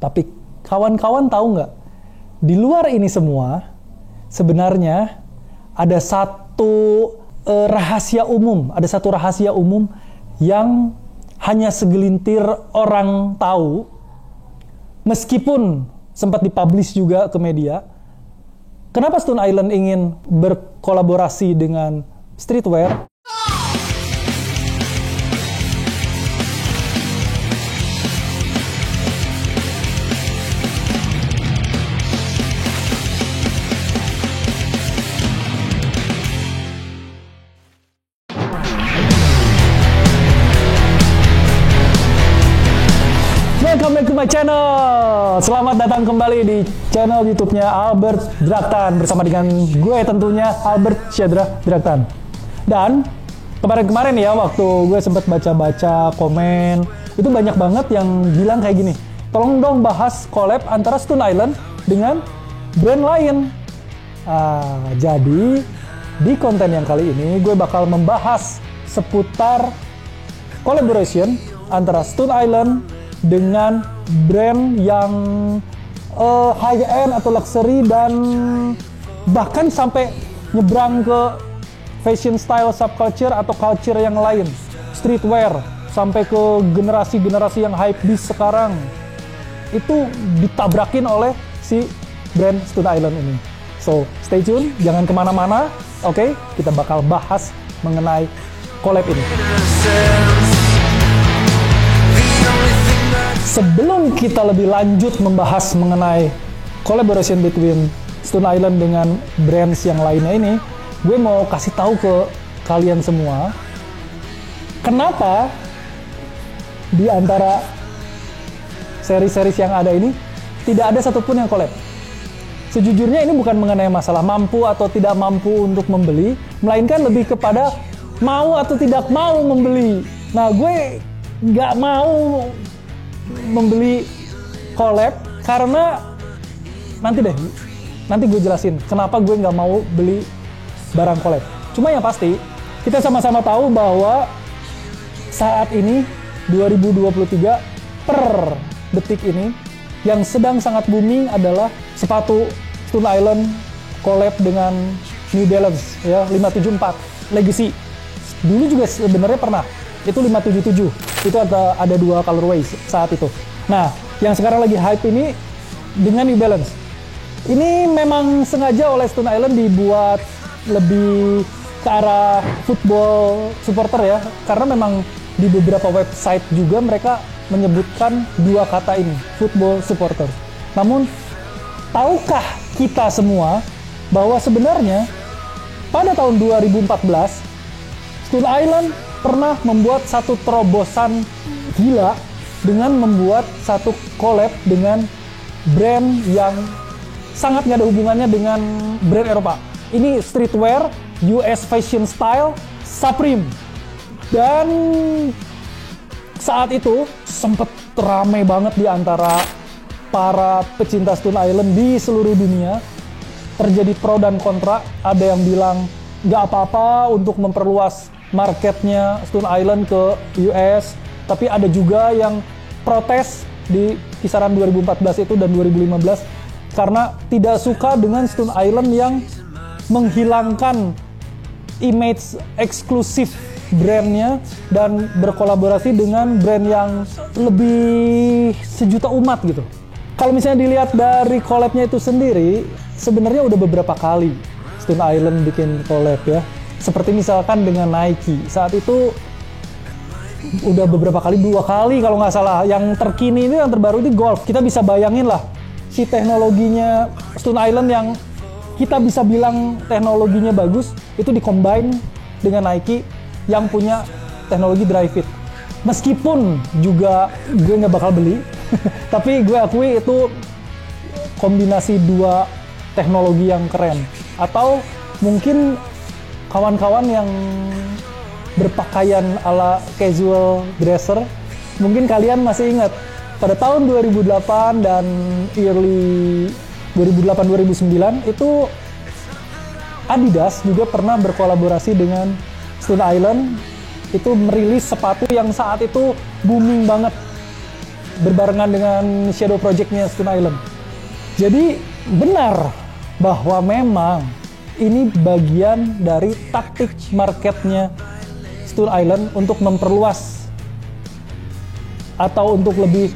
Tapi kawan-kawan tahu nggak? Di luar ini semua, sebenarnya ada satu rahasia umum yang hanya segelintir orang tahu, meskipun sempat dipublish juga ke media. Kenapa Stone Island ingin berkolaborasi dengan streetwear? Welcome back to my channel. Selamat datang kembali di channel YouTube-nya Albert Draktan bersama dengan gue tentunya Albert Syedra Draktan. Dan kemarin ya waktu gue sempat baca-baca komen, itu banyak banget yang bilang kayak gini, tolong dong bahas collab antara Stone Island dengan brand lain. Jadi di konten yang kali ini gue bakal membahas seputar collaboration antara Stone Island dengan brand yang high-end atau luxury dan bahkan sampai nyebrang ke fashion style subculture atau culture yang lain, streetwear, sampai ke generasi-generasi yang hype beast sekarang. Itu ditabrakin oleh si brand Stone Island ini. So, stay tune, jangan kemana-mana, oke? Kita bakal bahas mengenai collab ini. Sebelum kita lebih lanjut membahas mengenai collaboration between Stone Island dengan brands yang lainnya ini, gue mau kasih tahu ke kalian semua, kenapa di antara seri-seri yang ada ini tidak ada satupun yang collab. Sejujurnya ini bukan mengenai masalah mampu atau tidak mampu untuk membeli, melainkan lebih kepada mau atau tidak mau membeli. Nah, gue nggak mau membeli collab karena nanti gue jelasin kenapa gue nggak mau beli barang collab. Cuma yang pasti kita sama-sama tahu bahwa saat ini 2023 per detik ini yang sedang sangat booming adalah sepatu Stone Island collab dengan New Balance ya, 574 Legacy. Dulu juga sebenarnya pernah itu 577. Itu ada dua colorways saat itu. Nah, yang sekarang lagi hype ini dengan New Balance. Ini memang sengaja oleh Stone Island dibuat lebih ke arah football supporter ya, karena memang di beberapa website juga mereka menyebutkan dua kata ini, football supporter. Namun, tahukah kita semua bahwa sebenarnya pada tahun 2014 Stone Island pernah membuat satu terobosan gila dengan membuat satu collab dengan brand yang sangat nggak ada hubungannya dengan brand Eropa. Ini streetwear, US fashion style, Supreme. Dan saat itu sempat ramai banget di antara para pecinta Stone Island di seluruh dunia. Terjadi pro dan kontra, ada yang bilang nggak apa-apa untuk memperluas marketnya Stone Island ke US, tapi ada juga yang protes di kisaran 2014 itu dan 2015 karena tidak suka dengan Stone Island yang menghilangkan image eksklusif brandnya dan berkolaborasi dengan brand yang lebih sejuta umat gitu. Kalau misalnya dilihat dari collabnya itu sendiri, sebenarnya udah beberapa kali Stone Island bikin collab ya. Seperti misalkan dengan Nike, saat itu udah beberapa kali, 2 kali kalau nggak salah. Yang terkini itu, yang terbaru itu golf. Kita bisa bayangin lah, si teknologinya Stone Island yang kita bisa bilang teknologinya bagus, itu di-combine dengan Nike yang punya teknologi dry fit. Meskipun juga gue nggak bakal beli, tapi gue akui itu kombinasi dua teknologi yang keren. Atau mungkin kawan-kawan yang berpakaian ala casual dresser, mungkin kalian masih ingat pada tahun 2008 dan early 2008-2009 itu Adidas juga pernah berkolaborasi dengan Stone Island, itu merilis sepatu yang saat itu booming banget. berbarengan dengan shadow project-nya Stone Island. Jadi benar bahwa memang ini bagian dari taktik marketnya Stone Island untuk memperluas atau untuk lebih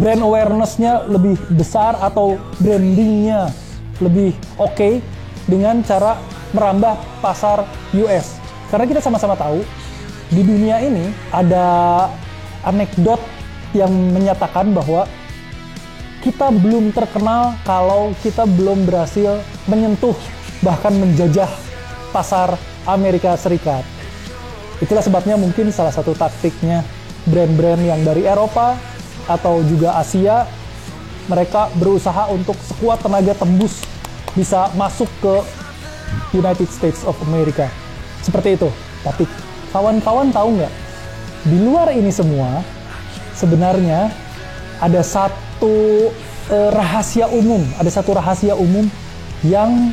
brand awareness-nya lebih besar atau branding-nya lebih oke dengan cara merambah pasar US. Karena kita sama-sama tahu di dunia ini ada anekdot yang menyatakan bahwa kita belum terkenal kalau kita belum berhasil menyentuh bahkan menjajah pasar Amerika Serikat. Itulah sebabnya mungkin salah satu taktiknya brand-brand yang dari Eropa atau juga Asia, mereka berusaha untuk sekuat tenaga tembus bisa masuk ke United States of America. Seperti itu. Tapi kawan-kawan tahu nggak? Di luar ini semua, sebenarnya ada satu rahasia umum. Ada satu rahasia umum yang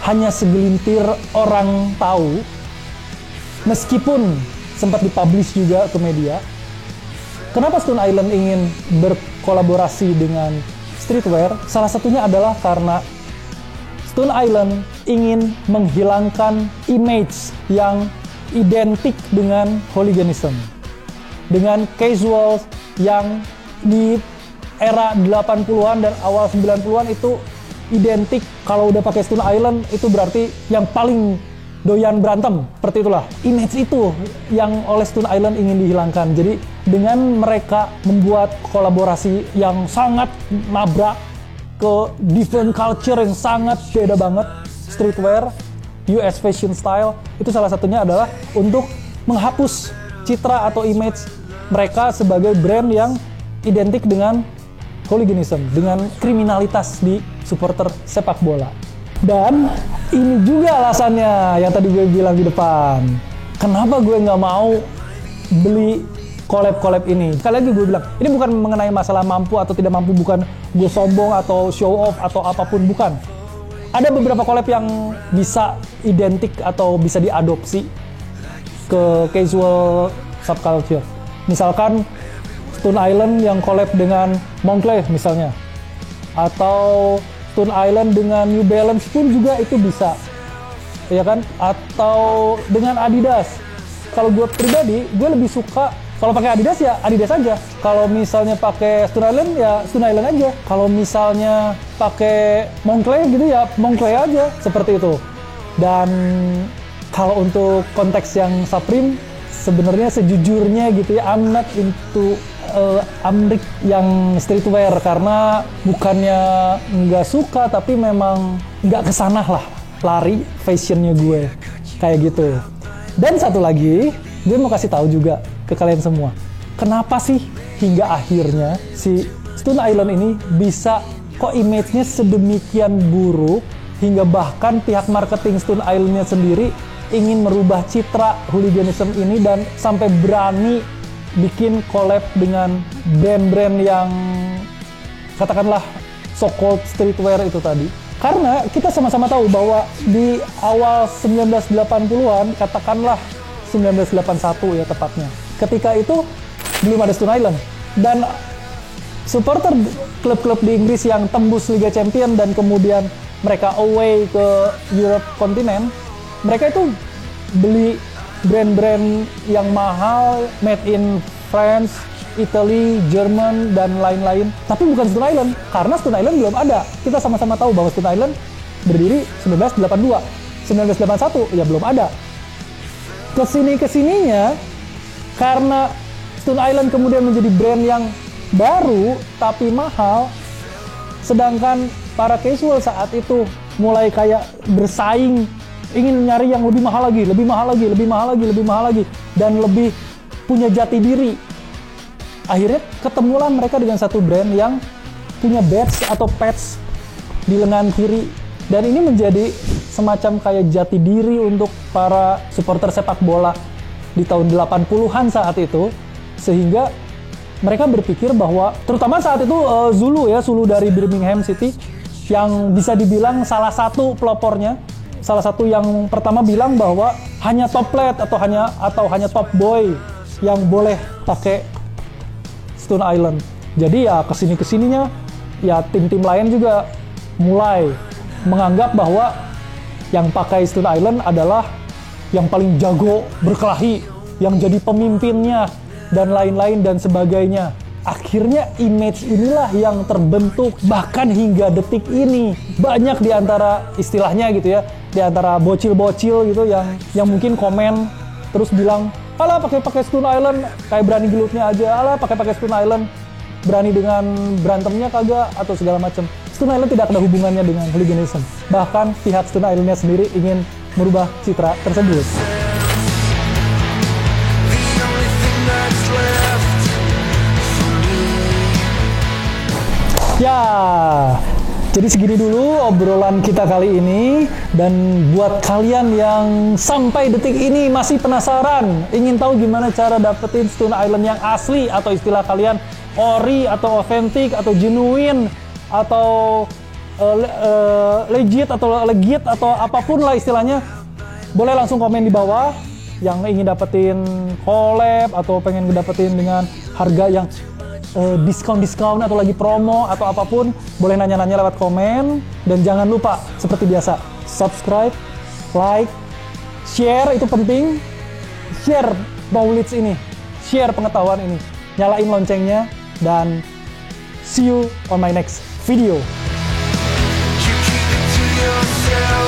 hanya segelintir orang tahu, meskipun sempat dipublish juga ke media. Kenapa Stone Island ingin berkolaborasi dengan streetwear? Salah satunya adalah karena Stone Island ingin menghilangkan image yang identik dengan hooliganism, dengan casual yang di era 80-an dan awal 90-an itu identik. Kalau udah pakai Stone Island itu berarti yang paling doyan berantem, seperti itulah. Image itu yang oleh Stone Island ingin dihilangkan. Jadi dengan mereka membuat kolaborasi yang sangat nabrak ke different culture yang sangat beda banget, streetwear, US fashion style, itu salah satunya adalah untuk menghapus citra atau image mereka sebagai brand yang identik dengan hooliganism, dengan kriminalitas di supporter sepak bola. Dan ini juga alasannya yang tadi gue bilang di depan, kenapa gue nggak mau beli collab-collab ini. Sekali lagi gue bilang, ini bukan mengenai masalah mampu atau tidak mampu, bukan gue sombong atau show off atau apapun, bukan. Ada beberapa collab yang bisa identik atau bisa diadopsi ke casual subculture. Misalkan Stone Island yang collab dengan Moncler misalnya, atau Stone Island dengan New Balance pun juga itu bisa, ya kan? Atau dengan Adidas. Kalau gue pribadi, gue lebih suka kalau pakai Adidas ya Adidas aja. Kalau misalnya pakai Stone Island ya Stone Island aja. Kalau misalnya pakai Moncler gitu ya Moncler aja, seperti itu. Dan kalau untuk konteks yang Supreme, sebenarnya sejujurnya gitu ya, I'm not into amrik yang streetwear, karena bukannya nggak suka, tapi memang nggak kesana lah lari fashionnya gue kayak gitu. Dan satu lagi gue mau kasih tahu juga ke kalian semua, kenapa sih hingga akhirnya si Stone Island ini bisa kok image-nya sedemikian buruk hingga bahkan pihak marketing Stone Island-nya sendiri ingin merubah citra hooliganism ini dan sampai berani bikin collab dengan brand-brand yang katakanlah so-called streetwear itu tadi. Karena kita sama-sama tahu bahwa di awal 1980-an, katakanlah 1981 ya tepatnya, ketika itu belum ada Stone Island. Dan supporter klub-klub di Inggris yang tembus Liga Champion dan kemudian mereka away ke Europe kontinen, mereka itu beli brand-brand yang mahal, made in France, Italy, Jerman, dan lain-lain. Tapi bukan Stone Island, karena Stone Island belum ada. Kita sama-sama tahu bahwa Stone Island berdiri 1982. 1981 ya belum ada. Kesininya, karena Stone Island kemudian menjadi brand yang baru tapi mahal, sedangkan para casual saat itu mulai kayak bersaing, ingin nyari yang lebih mahal lagi, lebih mahal lagi, lebih mahal lagi, lebih mahal lagi, dan lebih punya jati diri. Akhirnya ketemulah mereka dengan satu brand yang punya badge atau patch di lengan kiri, dan ini menjadi semacam kayak jati diri untuk para supporter sepak bola di tahun 80-an saat itu, sehingga mereka berpikir bahwa, terutama saat itu Zulu dari Birmingham City, yang bisa dibilang salah satu pelopornya, salah satu yang pertama bilang bahwa hanya top lad atau hanya top boy yang boleh pakai Stone Island. Jadi ya kesininya ya tim-tim lain juga mulai menganggap bahwa yang pakai Stone Island adalah yang paling jago berkelahi, yang jadi pemimpinnya, dan lain-lain dan sebagainya. Akhirnya image inilah yang terbentuk, bahkan hingga detik ini. Banyak di antara istilahnya gitu ya, di antara bocil-bocil gitu yang mungkin komen terus bilang, alah pakai Stone Island kayak berani gelutnya aja, alah pakai Stone Island berani dengan berantemnya kagak atau segala macam. Stone Island tidak ada hubungannya dengan hooliganism. Bahkan pihak Stone Island-nya sendiri ingin merubah citra tersebut. Ya, jadi segini dulu obrolan kita kali ini. Dan buat kalian yang sampai detik ini masih penasaran, ingin tahu gimana cara dapetin Stone Island yang asli, atau istilah kalian ori atau authentic atau genuine atau legit atau apapun lah istilahnya, boleh langsung komen di bawah. Yang ingin dapetin collab atau pengen dapetin dengan harga yang diskon atau lagi promo atau apapun, boleh nanya-nanya lewat komen. Dan jangan lupa seperti biasa, subscribe, like, share, itu penting. Share knowledge ini, share pengetahuan ini, nyalain loncengnya, dan see you on my next video. You keep it to yourself.